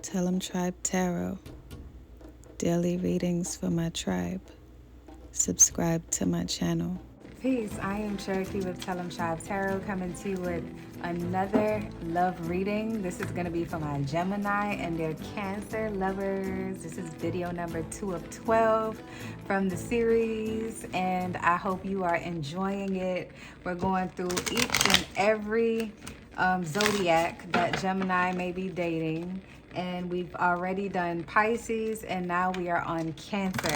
Tellemtribe Tarot, daily readings for my tribe. Subscribe to my channel. Peace. I am Cherokee with Tellemtribe Tarot, coming to you with another love reading. This is going to be for my Gemini and their Cancer lovers. This is video number 2 of 12 from the series, and I hope you are enjoying it. We're going through each and every Zodiac that Gemini may be dating, and we've already done Pisces, and now we are on Cancer.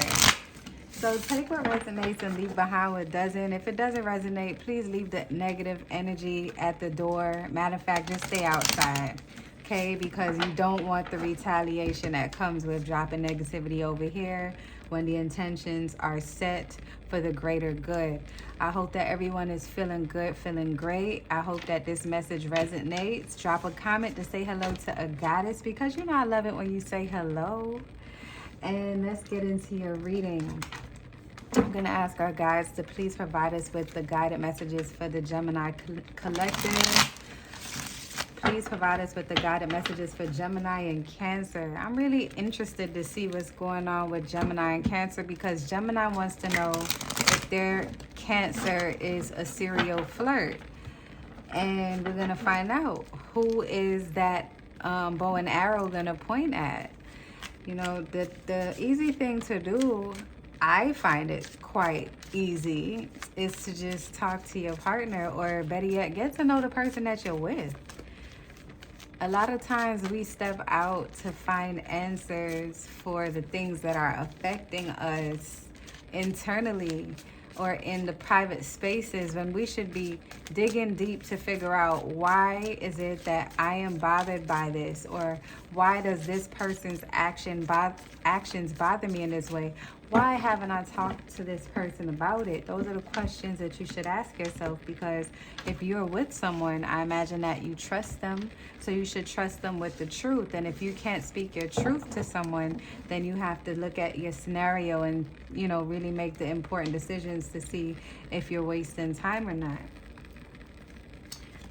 So take what resonates and leave behind what doesn't. If it doesn't resonate, please leave the negative energy at the door. Matter of fact, just stay outside, okay? Because you don't want the retaliation that comes with dropping negativity over here when the intentions are set for the greater good. I hope that everyone is feeling good, feeling great. I hope that this message resonates. Drop a comment to say hello to a goddess, because you know I love it when you say hello. And let's get into your reading. I'm going to ask our guides to please provide us with the guided messages for the Gemini collective. Please provide us with the guided messages for Gemini and Cancer. I'm really interested to see what's going on with Gemini and Cancer, because Gemini wants to know if their Cancer is a serial flirt. And we're going to find out who is that bow and arrow going to point at. You know, the easy thing to do, I find it quite easy, is to just talk to your partner, or better yet, get to know the person that you're with. A lot of times we step out to find answers for the things that are affecting us internally or in the private spaces, when we should be digging deep to figure out, why is it that I am bothered by this, or why does this person's actions bother me in this way? Why haven't I talked to this person about it? Those are the questions that you should ask yourself, because if you're with someone, I imagine that you trust them, so you should trust them with the truth. And if you can't speak your truth to someone, then you have to look at your scenario and, you know, really make the important decisions to see if you're wasting time or not.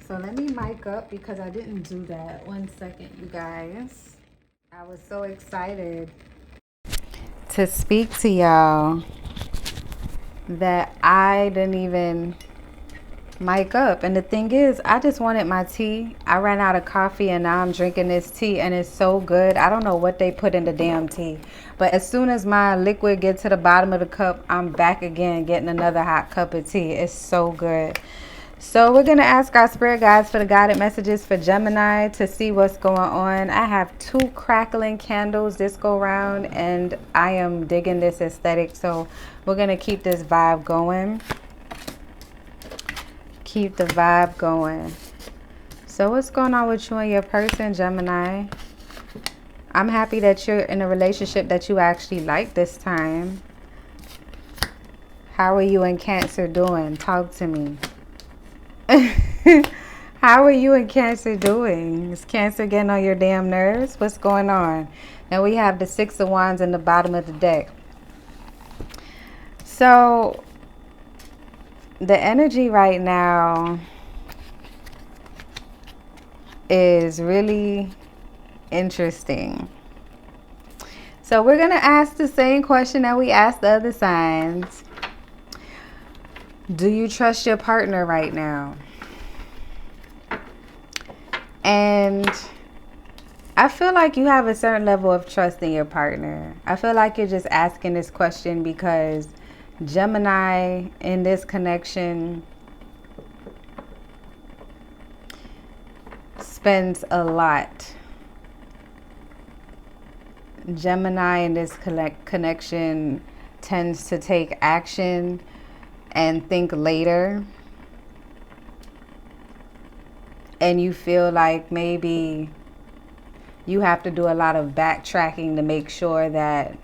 So let me mic up, because I didn't do that. 1 second, you guys. I was so excited to speak to y'all that I didn't even mic up. And the thing is, I just wanted my tea. I ran out of coffee, and now I'm drinking this tea, and it's so good. I don't know what they put in the damn tea, but as soon as my liquid gets to the bottom of the cup, I'm back again getting another hot cup of tea. It's so good. So we're going to ask our spirit guides for the guided messages for Gemini to see what's going on. I have 2 crackling candles this go round, and I am digging this aesthetic. So we're going to keep this vibe going. Keep the vibe going. So what's going on with you and your person, Gemini? I'm happy that you're in a relationship that you actually like this time. How are you and Cancer doing? Talk to me. How are you and Cancer doing? Is Cancer getting on your damn nerves? What's going on? Now we have the 6 of Wands in the bottom of the deck. So the energy right now is really interesting. So we're going to ask the same question that we asked the other signs. Do you trust your partner right now? And I feel like you have a certain level of trust in your partner. I feel like you're just asking this question because Gemini in this connection spends a lot. Gemini in this connection tends to take action and think later. And you feel like maybe you have to do a lot of backtracking to make sure that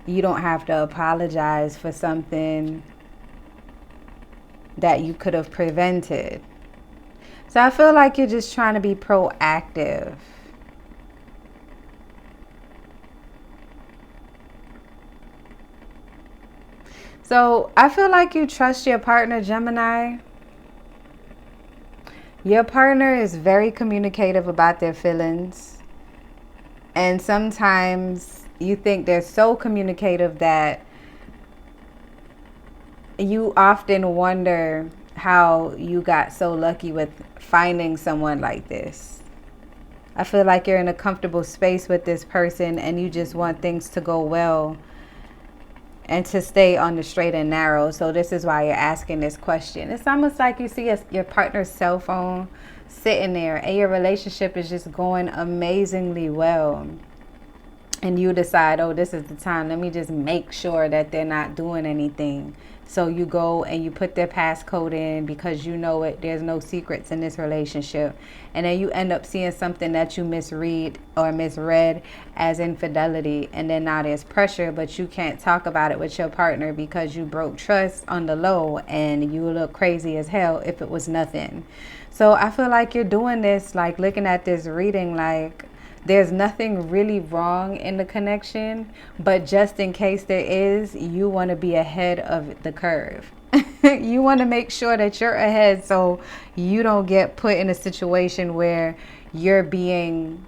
you don't have to apologize for something that you could have prevented. So I feel like you're just trying to be proactive. So I feel like you trust your partner, Gemini. Your partner is very communicative about their feelings. And sometimes you think they're so communicative that you often wonder how you got so lucky with finding someone like this. I feel like you're in a comfortable space with this person and you just want things to go well and to stay on the straight and narrow. So this is why you're asking this question. It's almost like you see your partner's cell phone sitting there and your relationship is just going amazingly well. And you decide, oh, this is the time. Let me just make sure that they're not doing anything. So you go and you put their passcode in because you know it. There's no secrets in this relationship. And then you end up seeing something that you misread or misread as infidelity. And then now there's pressure, but you can't talk about it with your partner because you broke trust on the low and you look crazy as hell if it was nothing. So I feel like you're doing this, like looking at this reading, like there's nothing really wrong in the connection, but just in case there is, you want to be ahead of the curve. You want to make sure that you're ahead so you don't get put in a situation where you're being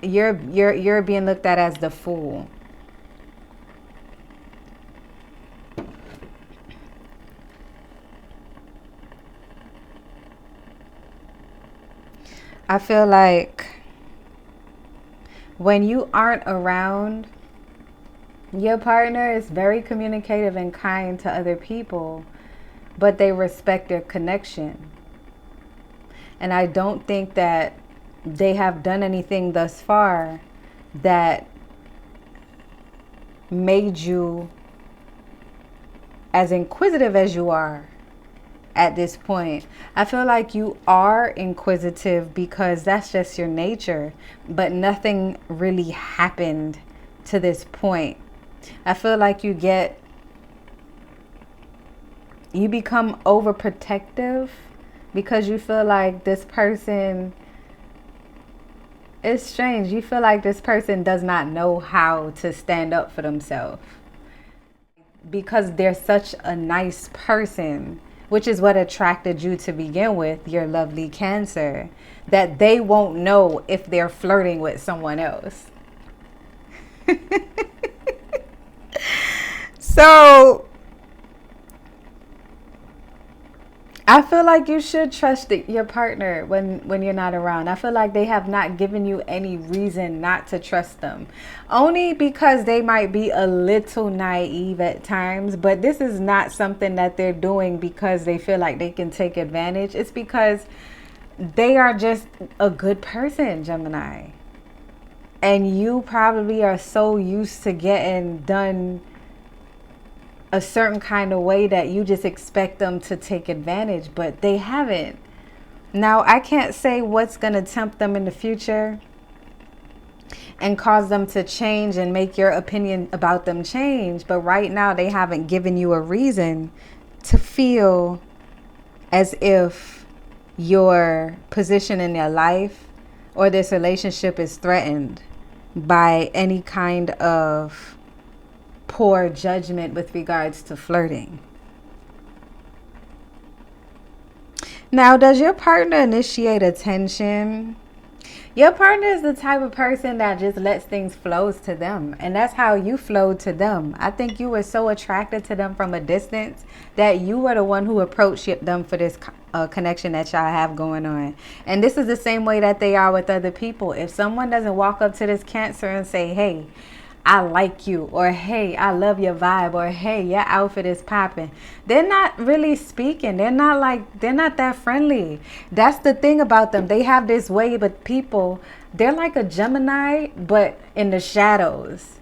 looked at as the fool. I feel like when you aren't around, your partner is very communicative and kind to other people, but they respect their connection. And I don't think that they have done anything thus far that made you as inquisitive as you are at this point. I feel like you are inquisitive because that's just your nature, but nothing really happened to this point. I feel like you become overprotective because you feel like this person, it's strange. You feel like this person does not know how to stand up for themselves because they're such a nice person, which is what attracted you to begin with, your lovely Cancer, that they won't know if they're flirting with someone else. So I feel like you should trust your partner when you're not around. I feel like they have not given you any reason not to trust them. Only because they might be a little naive at times, but this is not something that they're doing because they feel like they can take advantage. It's because they are just a good person, Gemini. And you probably are so used to getting done a certain kind of way that you just expect them to take advantage, but they haven't. Now, I can't say what's going to tempt them in the future and cause them to change and make your opinion about them change, but right now they haven't given you a reason to feel as if your position in their life or this relationship is threatened by any kind of poor judgment with regards to flirting. Now, does your partner initiate attention? Your partner is the type of person that just lets things flow to them. And that's how you flowed to them. I think you were so attracted to them from a distance that you were the one who approached them for this connection that y'all have going on. And this is the same way that they are with other people. If someone doesn't walk up to this Cancer and say, hey, I like you, or hey, I love your vibe, or hey, your outfit is popping, they're not really speaking. They're not that friendly. That's the thing about them. They have this way, but people, they're like a Gemini, but in the shadows.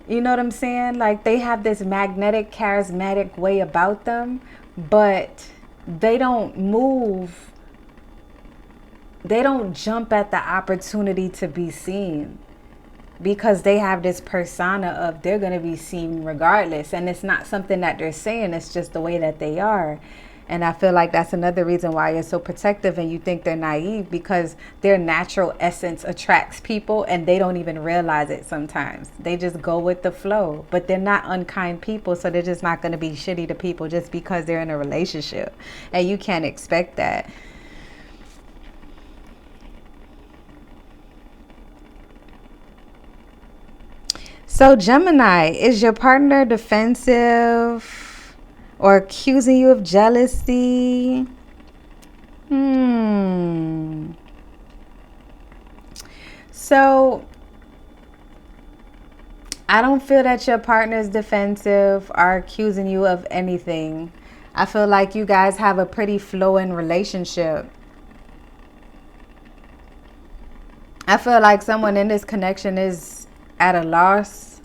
You know what I'm saying? Like they have this magnetic, charismatic way about them, but they don't move. They don't jump at the opportunity to be seen, because they have this persona of they're going to be seen regardless. And it's not something that they're saying. It's just the way that they are. And I feel like that's another reason why you're so protective and you think they're naive, because their natural essence attracts people and they don't even realize it sometimes. They just go with the flow, but they're not unkind people. So they're just not going to be shitty to people just because they're in a relationship. And you can't expect that. So, Gemini, is your partner defensive or accusing you of jealousy? So, I don't feel that your partner is defensive or accusing you of anything. I feel like you guys have a pretty flowing relationship. I feel like someone in this connection is at a loss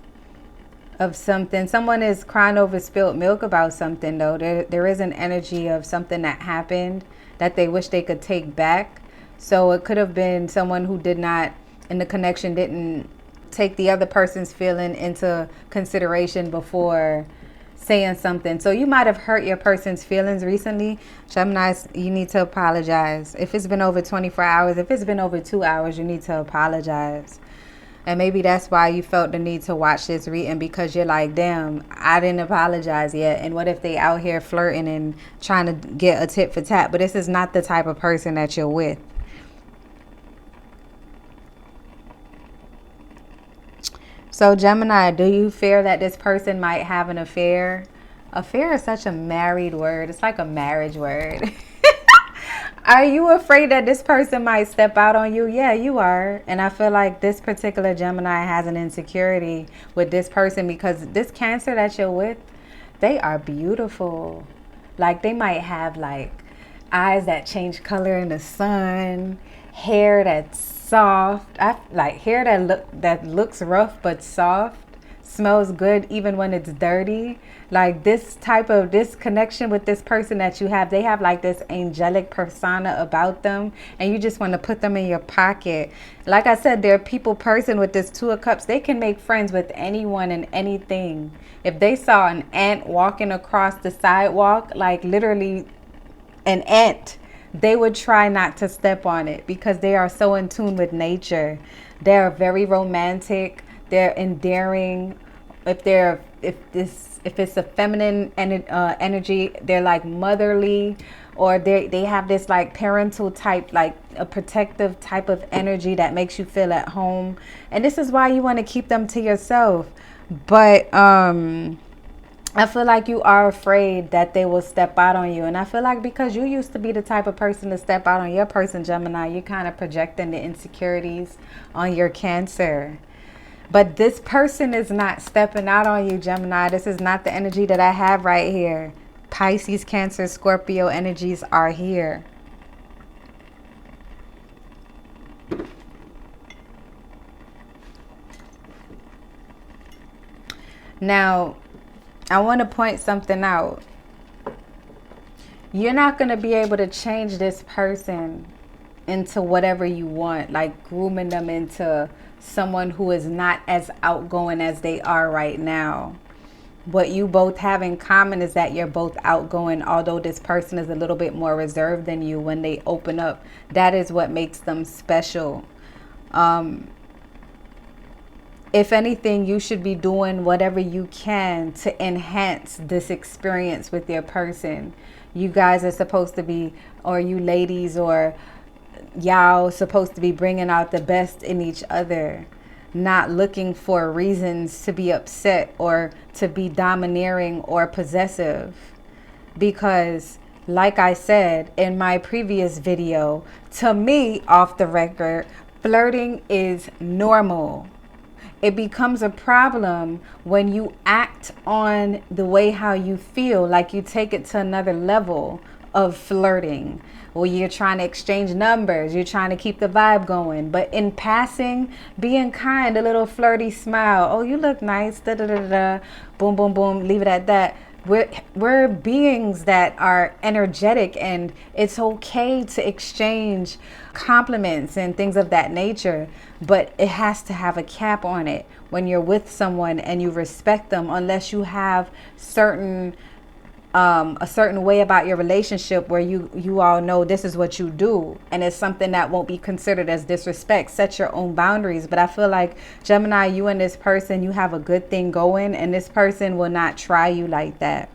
of something. Someone is crying over spilled milk about something, though. There is an energy of something that happened that they wish they could take back. So it could have been someone who did not, in the connection, didn't take the other person's feeling into consideration before saying something. So you might have hurt your person's feelings recently. Gemini, you need to apologize. If it's been over 24 hours, if it's been over 2 hours, you need to apologize. And maybe that's why you felt the need to watch this reading, because you're like, damn, I didn't apologize yet. And what if they out here flirting and trying to get a tit for tat? But this is not the type of person that you're with. So Gemini, do you fear that this person might have an affair? Affair is such a married word. It's like a marriage word. Are you afraid that this person might step out on you? Yeah, you are. And I feel like this particular Gemini has an insecurity with this person, because this Cancer that you're with, they are beautiful. Like, they might have like eyes that change color in the sun, hair that's soft. I like hair that looks rough but soft, smells good even when it's dirty. Like, this connection with this person that you have, they have like this angelic persona about them, and you just want to put them in your pocket. Like I said, they're a people person with this Two of Cups. They can make friends with anyone and anything. If they saw an ant walking across the sidewalk, like literally an ant, they would try not to step on it, because they are so in tune with nature. They're very romantic. They're endearing. If it's a feminine energy, they're like motherly, or they have this like parental type, like a protective type of energy that makes you feel at home. And this is why you want to keep them to yourself. But I feel like you are afraid that they will step out on you. And I feel like because you used to be the type of person to step out on your person, Gemini, you're kind of projecting the insecurities on your Cancer. But this person is not stepping out on you, Gemini. This is not the energy that I have right here. Pisces, Cancer, Scorpio energies are here. Now, I want to point something out. You're not going to be able to change this person into whatever you want, like grooming them into someone who is not as outgoing as they are right now. What you both have in common is that you're both outgoing, although this person is a little bit more reserved than you when they open up. That is what makes them special. If anything, you should be doing whatever you can to enhance this experience with your person. You guys are supposed to be, or you ladies, or y'all supposed to be bringing out the best in each other, not looking for reasons to be upset or to be domineering or possessive. Because like I said in my previous video, to me, off the record, flirting is normal. It becomes a problem when you act on the way how you feel, like you take it to another level of flirting. Well, you're trying to exchange numbers, you're trying to keep the vibe going, but in passing, being kind, a little flirty smile, oh, you look nice, da da da da, boom boom boom, leave it at that. We're beings that are energetic, and it's okay to exchange compliments and things of that nature, but it has to have a cap on it when you're with someone and you respect them, unless you have a certain way about your relationship where you all know this is what you do, and it's something that won't be considered as disrespect. Set your own boundaries. But I feel like, Gemini, you and this person, you have a good thing going, and this person will not try you like that.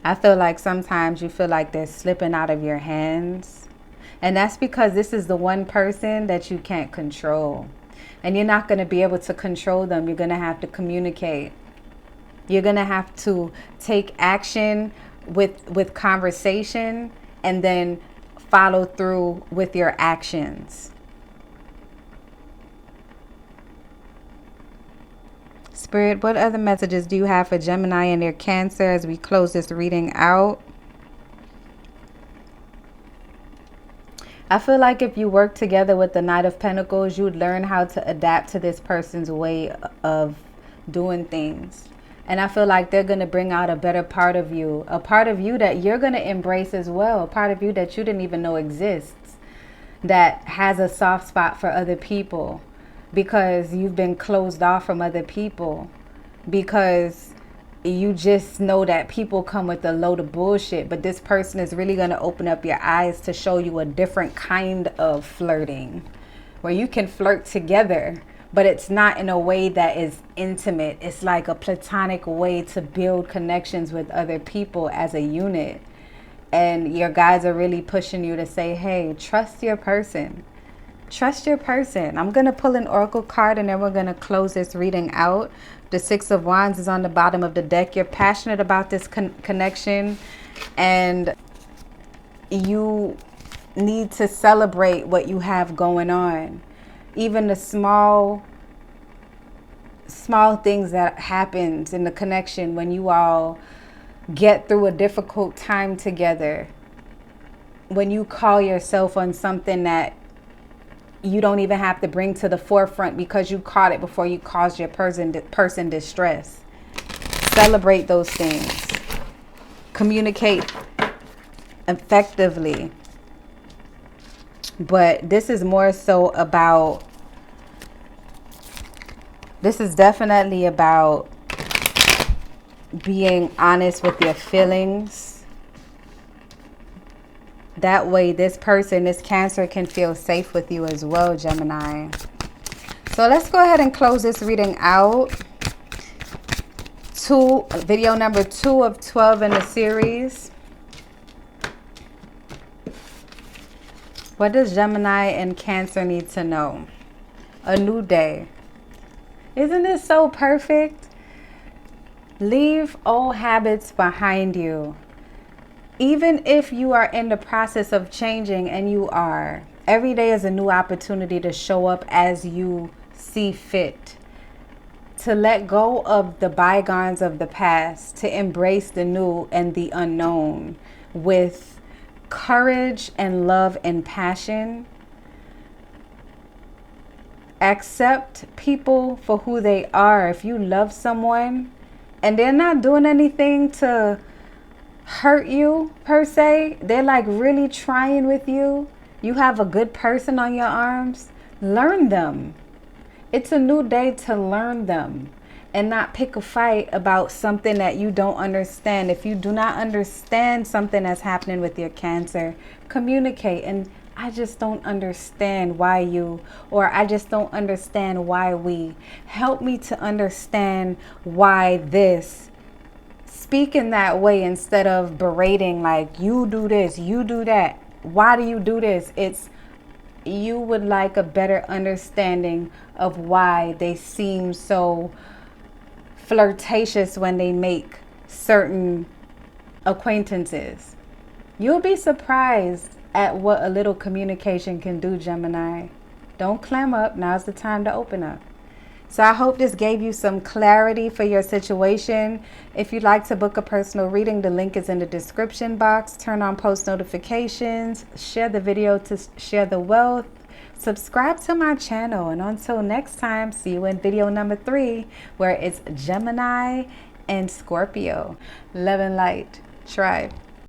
I feel like sometimes you feel like they're slipping out of your hands. And that's because this is the one person that you can't control. And you're not going to be able to control them. You're going to have to communicate. You're going to have to take action with conversation and then follow through with your actions. Spirit, what other messages do you have for Gemini and their Cancer as we close this reading out? I feel like if you work together with the Knight of Pentacles, you would learn how to adapt to this person's way of doing things. And I feel like they're going to bring out a better part of you, a part of you that you're going to embrace as well, a part of you that you didn't even know exists, that has a soft spot for other people because you've been closed off from other people, because you just know that people come with a load of bullshit. But this person is really going to open up your eyes to show you a different kind of flirting where you can flirt together, but it's not in a way that is intimate. It's like a platonic way to build connections with other people as a unit. And your guides are really pushing you to say, hey, trust your person. Trust your person. I'm going to pull an oracle card and then we're going to close this reading out. The Six of Wands is on the bottom of the deck. You're passionate about this connection and you need to celebrate what you have going on. Even the small things that happens in the connection when you all get through a difficult time together. When you call yourself on something that you don't even have to bring to the forefront because you caught it before you caused your person distress. Celebrate those things. Communicate effectively. But this is more so about, this is definitely about being honest with your feelings. That way this person, this Cancer, can feel safe with you as well, Gemini. So let's go ahead and close this reading out. Video number 2 of 12 in the series. What does Gemini and Cancer need to know? A new day. Isn't this so perfect? Leave old habits behind you. Even if you are in the process of changing, and you are, every day is a new opportunity to show up as you see fit. To let go of the bygones of the past, to embrace the new and the unknown with courage and love and passion. Accept people for who they are. If you love someone and they're not doing anything to hurt you per se, they're like really trying with you, you have a good person on your arms, learn them. It's a new day to learn them and not pick a fight about something that you don't understand. If you do not understand something that's happening with your Cancer, communicate. And I just don't understand why you, or I just don't understand why we. Help me to understand why this. Speak in that way instead of berating, like, you do this, you do that. Why do you do this? It's, you would like a better understanding of why they seem so flirtatious when they make certain acquaintances. You'll be surprised at what a little communication can do, Gemini. Don't clam up. Now's the time to open up. So I hope this gave you some clarity for your situation. If you'd like to book a personal reading, the link is in the description box. Turn on post notifications. Share the video to share the wealth. Subscribe to my channel. And until next time, see you in video number 3, where it's Gemini and Scorpio. Love and light, tribe.